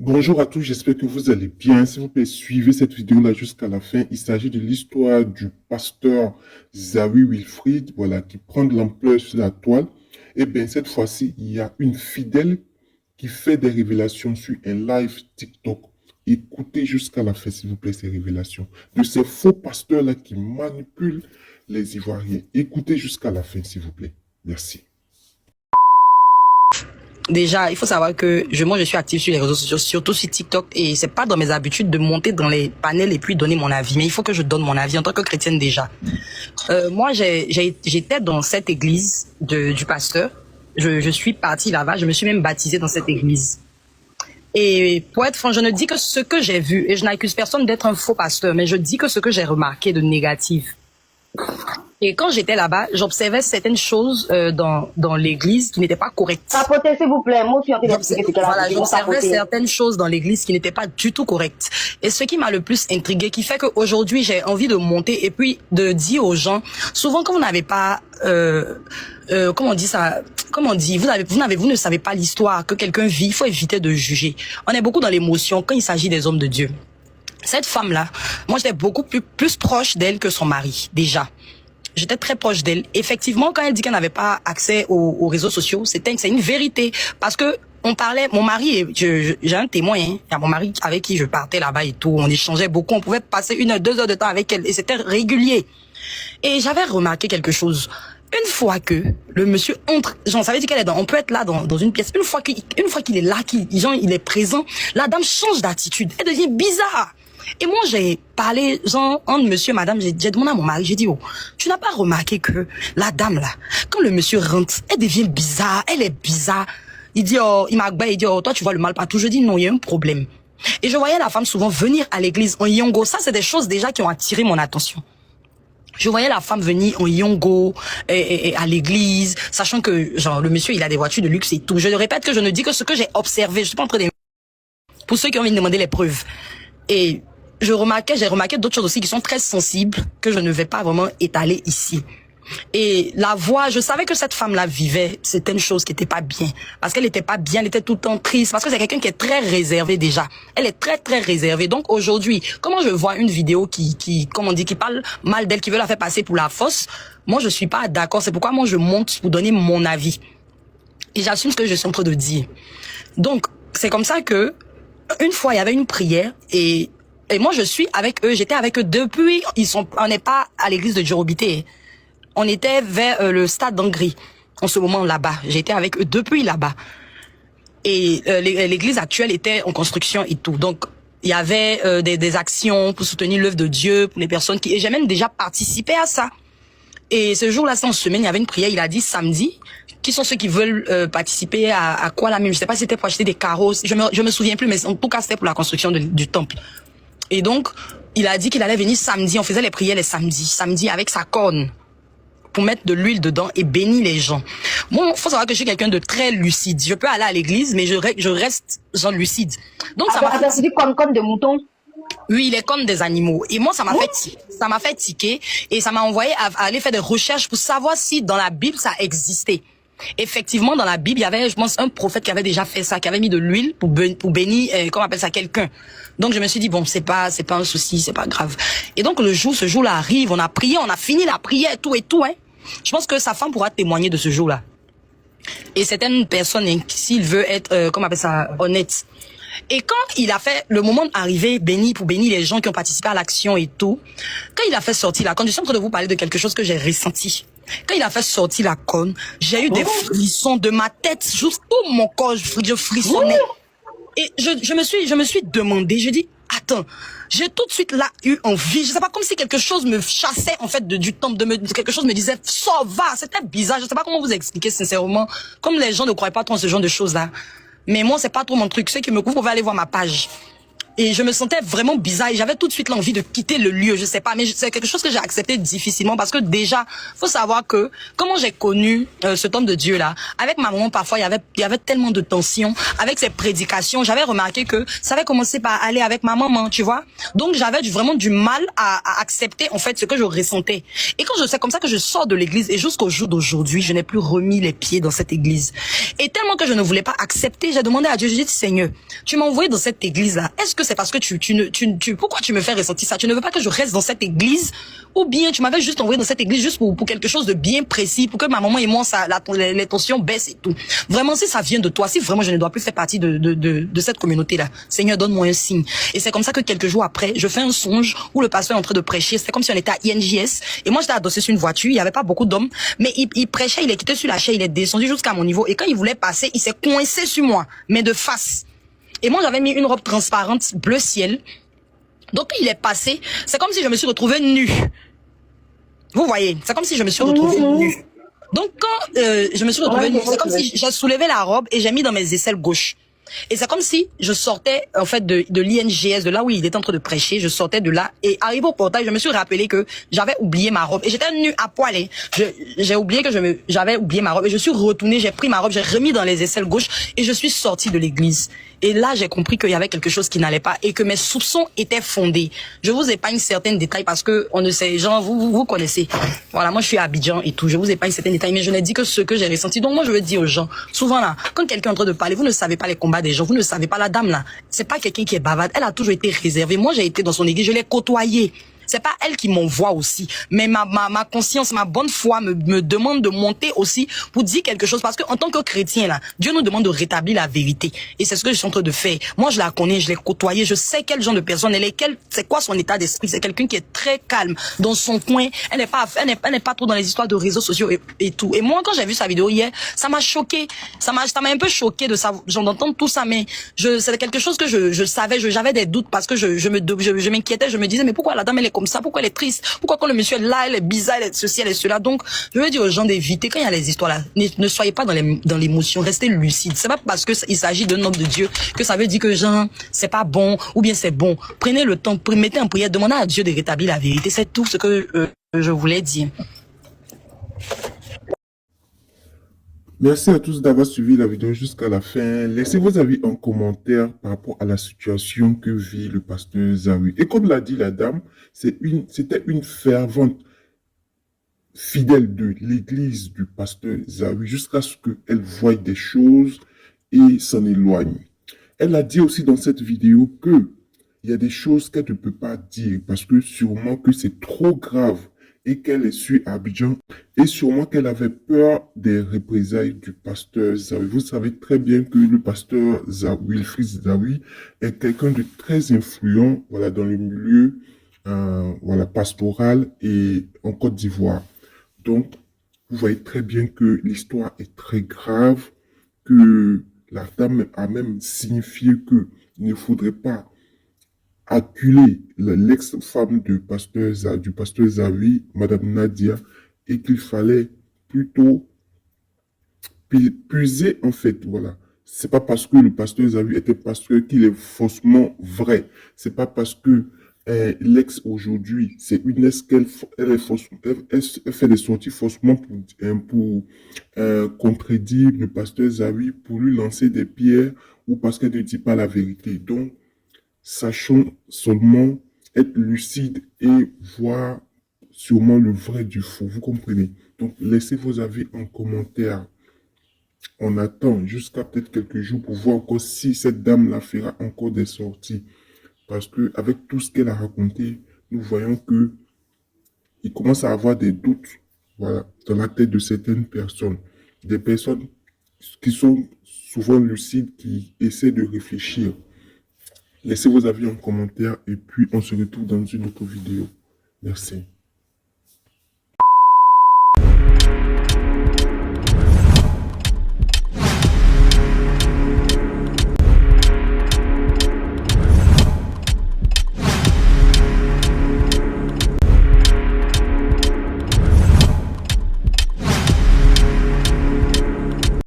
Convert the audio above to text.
Bonjour à tous, j'espère que vous allez bien. S'il vous plaît, suivez cette vidéo-là jusqu'à la fin. Il s'agit de l'histoire du pasteur Zawi Wilfrid, voilà, qui prend de l'ampleur sur la toile. Et bien, cette fois-ci, il y a une fidèle qui fait des révélations sur un live TikTok. Écoutez jusqu'à la fin, s'il vous plaît, ces révélations de ces faux pasteurs-là qui manipulent les Ivoiriens. Écoutez jusqu'à la fin, s'il vous plaît. Merci. Déjà, il faut savoir que moi, je suis active sur les réseaux sociaux, surtout sur TikTok, et c'est pas dans mes habitudes de monter dans les panels et puis donner mon avis. Mais il faut que je donne mon avis en tant que chrétienne déjà. Moi, j'étais dans cette église du pasteur. Je suis partie là-bas. Je me suis même baptisée dans cette église. Et pour être franc, je ne dis que ce que j'ai vu, et je n'accuse personne d'être un faux pasteur, mais je dis que ce que j'ai remarqué de négatif. Et quand j'étais là-bas, j'observais certaines choses dans l'église qui n'étaient pas correctes. Tapotez, s'il vous plaît. Moi, Voilà, j'observais certaines choses dans l'église qui n'étaient pas du tout correctes. Et ce qui m'a le plus intrigué, qui fait qu'aujourd'hui, j'ai envie de monter et puis de dire aux gens, souvent quand vous n'avez pas, comment on dit ça, comment on dit, vous ne savez pas l'histoire que quelqu'un vit, il faut éviter de juger. On est beaucoup dans l'émotion quand il s'agit des hommes de Dieu. Cette femme-là, moi, j'étais beaucoup plus proche d'elle que son mari, déjà. J'étais très proche d'elle. Effectivement, quand elle dit qu'elle n'avait pas accès aux réseaux sociaux, c'est une vérité. Parce que on parlait, mon mari, j'ai un témoin, hein, il y a mon mari avec qui je partais là-bas et tout, on échangeait beaucoup, on pouvait passer 1 heure, 2 heures de temps avec elle et c'était régulier. Et j'avais remarqué quelque chose. Une fois que le monsieur entre, j'en savais dire qu'elle est on peut être là dans une pièce. Une fois qu'il est là, il est présent, la dame change d'attitude. Elle devient bizarre. Et moi, j'ai parlé, monsieur, madame, j'ai demandé à mon mari, j'ai dit, oh, tu n'as pas remarqué que la dame là, quand le monsieur rentre, elle devient bizarre, elle est bizarre. Il dit, oh, il dit, oh, toi, tu vois le mal partout. Je dis, non, il y a un problème. Et je voyais la femme souvent venir à l'église en yongo. Ça, c'est des choses déjà qui ont attiré mon attention. Je voyais la femme venir en yongo et à l'église, sachant que, genre, le monsieur, il a des voitures de luxe et tout. Je répète que je ne dis que ce que j'ai observé. Je suis pas en train de... Pour ceux qui ont envie de demander les preuves. Et j'ai remarqué d'autres choses aussi qui sont très sensibles, que je ne vais pas vraiment étaler ici. Et la voix, je savais que cette femme-là vivait certaines choses qui n'étaient pas bien. Parce qu'elle n'était pas bien, elle était tout le temps triste. Parce que c'est quelqu'un qui est très réservé déjà. Elle est très, très réservée. Donc aujourd'hui, comment je vois une vidéo qui parle mal d'elle, qui veut la faire passer pour la fausse, moi je suis pas d'accord. C'est pourquoi moi je monte pour donner mon avis. Et j'assume ce que je suis en train de dire. Donc, c'est comme ça que, une fois, il y avait une prière et moi, je suis avec eux, j'étais avec eux depuis, on n'est pas à l'église de Djorobité. On était vers le stade d'Angry, en ce moment là-bas. J'étais avec eux depuis là-bas. Et l'église actuelle était en construction et tout. Donc, il y avait des actions pour soutenir l'œuvre de Dieu, pour les personnes et j'ai même déjà participé à ça. Et ce jour-là, c'est en semaine, il y avait une prière, il a dit samedi, qui sont ceux qui veulent participer à quoi là même, je sais pas si c'était pour acheter des carreaux, je me souviens plus, mais en tout cas, c'était pour la construction du temple. Et donc, il a dit qu'il allait venir samedi. On faisait les prières les samedis. Samedi avec sa corne. Pour mettre de l'huile dedans et bénir les gens. Moi, faut savoir que je suis quelqu'un de très lucide. Je peux aller à l'église, mais je reste genre lucide. Donc, ça m'a fait... Tu dis comme des moutons? Oui, il est comme des animaux. Et moi, ça m'a fait tiquer. Et ça m'a envoyé à aller faire des recherches pour savoir si dans la Bible, ça existait. Effectivement, dans la Bible, il y avait, je pense, un prophète qui avait déjà fait ça, qui avait mis de l'huile pour bénir, comment on appelle ça, quelqu'un. Donc, je me suis dit, bon, c'est pas un souci, c'est pas grave. Et donc, ce jour-là arrive, on a prié, on a fini la prière, tout et tout, hein. Je pense que sa femme pourra témoigner de ce jour-là. Et certaines personnes, hein, s'il veut être, comment on appelle ça, honnête. Et quand il a fait le moment d'arriver pour bénir les gens qui ont participé à l'action et tout, quand il a fait sortir la corne, je suis en train de vous parler de quelque chose que j'ai ressenti. Quand il a fait sortir la corne, j'ai eu des frissons de ma tête jusqu'au mon corps, je frissonnais. Et je me suis demandé, je dis, attends, j'ai tout de suite là eu envie, je sais pas, comme si quelque chose me chassait en fait du temple, quelque chose me disait, sors, va, c'était bizarre, je sais pas comment vous expliquer sincèrement, comme les gens ne croient pas trop en ce genre de choses là. Mais moi, c'est pas trop mon truc. Ceux qui me couvrent, vous pouvez aller voir ma page. Et je me sentais vraiment bizarre et j'avais tout de suite l'envie de quitter le lieu, je sais pas, mais c'est quelque chose que j'ai accepté difficilement parce que déjà, faut savoir que comment j'ai connu cet homme de Dieu là, avec ma maman parfois il y avait tellement de tensions, avec ses prédications, j'avais remarqué que ça avait commencé par aller avec ma maman, tu vois. Donc j'avais vraiment du mal à accepter en fait ce que je ressentais. Et quand c'est comme ça que je sors de l'église et jusqu'au jour d'aujourd'hui, je n'ai plus remis les pieds dans cette église. Et tellement que je ne voulais pas accepter, j'ai demandé à Dieu, j'ai dit Seigneur, tu m'as envoyé dans cette église là. Est-ce que c'est parce que pourquoi tu me fais ressentir ça? Tu ne veux pas que je reste dans cette église? Ou bien tu m'avais juste envoyé dans cette église juste pour quelque chose de bien précis, pour que ma maman et moi, les tensions baissent et tout. Vraiment, si ça vient de toi, si vraiment je ne dois plus faire partie de cette communauté-là, Seigneur, donne-moi un signe. Et c'est comme ça que quelques jours après, je fais un songe où le pasteur est en train de prêcher. C'était comme si on était à INJS. Et moi, j'étais adossé sur une voiture. Il n'y avait pas beaucoup d'hommes. Mais il prêchait, il est quitté sur la chaise, il est descendu jusqu'à mon niveau. Et quand il voulait passer, il s'est coincé sur moi, mais de face. Et moi, j'avais mis une robe transparente, bleu ciel. Donc, il est passé. C'est comme si je me suis retrouvée nue. Vous voyez, c'est comme si je me suis retrouvée nue. Donc, quand je me suis retrouvée nue, c'est comme si j'ai soulevé la robe et j'ai mis dans mes aisselles gauche. Et c'est comme si je sortais en fait de l'INGS, de là où il était en train de prêcher, je sortais de là et arrivé au portail, je me suis rappelé que j'avais oublié ma robe et j'étais nue à poil. J'ai oublié que j'avais oublié ma robe et je suis retournée, j'ai pris ma robe, j'ai remis dans les aisselles gauche et je suis sortie de l'église. Et là, j'ai compris qu'il y avait quelque chose qui n'allait pas et que mes soupçons étaient fondés. Je vous épargne certains détails parce que on ne sait, genre, vous connaissez. Voilà, moi, je suis à Abidjan et tout. Je vous épargne certains détails, mais je n'ai dit que ce que j'ai ressenti. Donc, moi, je veux dire aux gens, souvent là, quand quelqu'un est en train de parler, vous ne savez pas les combats des gens, vous ne savez pas la dame là. C'est pas quelqu'un qui est bavarde. Elle a toujours été réservée. Moi, j'ai été dans son église, je l'ai côtoyée. C'est pas elle qui m'envoie aussi, mais ma conscience, ma bonne foi me demande de monter aussi pour dire quelque chose parce que en tant que chrétien là, Dieu nous demande de rétablir la vérité et c'est ce que je suis en train de faire. Moi, je la connais, je l'ai côtoyée, je sais quel genre de personne elle est, c'est quoi son état d'esprit. C'est quelqu'un qui est très calme dans son coin. Elle n'est pas trop dans les histoires de réseaux sociaux et tout. Et moi, quand j'ai vu sa vidéo hier, ça m'a choqué, ça m'a un peu choqué de ça, d'entendre tout ça, mais c'est quelque chose que je savais, j'avais des doutes parce que je m'inquiétais, je me disais mais pourquoi la dame elle est comme ça, pourquoi elle est triste, pourquoi quand le monsieur est là, elle est bizarre, elle est ceci, elle est cela. Donc, je veux dire aux gens d'éviter, quand il y a les histoires là, ne soyez pas dans l'émotion, restez lucide. C'est pas parce que il s'agit d'un homme de Dieu que ça veut dire que genre, c'est pas bon, ou bien c'est bon. Prenez le temps, mettez en prière, demandez à Dieu de rétablir la vérité. C'est tout ce que je voulais dire. Merci à tous d'avoir suivi la vidéo jusqu'à la fin. Laissez vos avis en commentaire par rapport à la situation que vit le pasteur Zawi. Et comme l'a dit la dame, c'était une fervente fidèle de l'église du pasteur Zawi jusqu'à ce qu'elle voie des choses et s'en éloigne. Elle a dit aussi dans cette vidéo que il y a des choses qu'elle ne peut pas dire parce que sûrement que c'est trop grave et qu'elle est sur Abidjan et sûrement qu'elle avait peur des représailles du pasteur Zawi. Vous savez très bien que le pasteur Wilfried Zawi est quelqu'un de très influent, voilà, dans le milieu voilà, pastoral et en Côte d'Ivoire. Donc, vous voyez très bien que l'histoire est très grave, que la dame a même signifié qu'il ne faudrait pas acculer l'ex-femme du pasteur Zawi, Madame Nadia, et qu'il fallait plutôt puiser en fait, voilà. C'est pas parce que le pasteur Zawi était pasteur qu'il est faussement vrai. C'est pas parce que l'ex aujourd'hui, c'est une ex qu'elle elle fait des sorties faussement pour contredire le pasteur Zawi, pour lui lancer des pierres ou parce qu'elle ne dit pas la vérité. Donc, sachons seulement être lucide et voir sûrement le vrai du faux. Vous comprenez? Donc, laissez vos avis en commentaire. On attend jusqu'à peut-être quelques jours pour voir encore si cette dame-là fera encore des sorties. Parce que avec tout ce qu'elle a raconté, nous voyons que il commence à avoir des doutes, voilà, dans la tête de certaines personnes. Des personnes qui sont souvent lucides, qui essaient de réfléchir. Laissez vos avis en commentaire et puis on se retrouve dans une autre vidéo. Merci.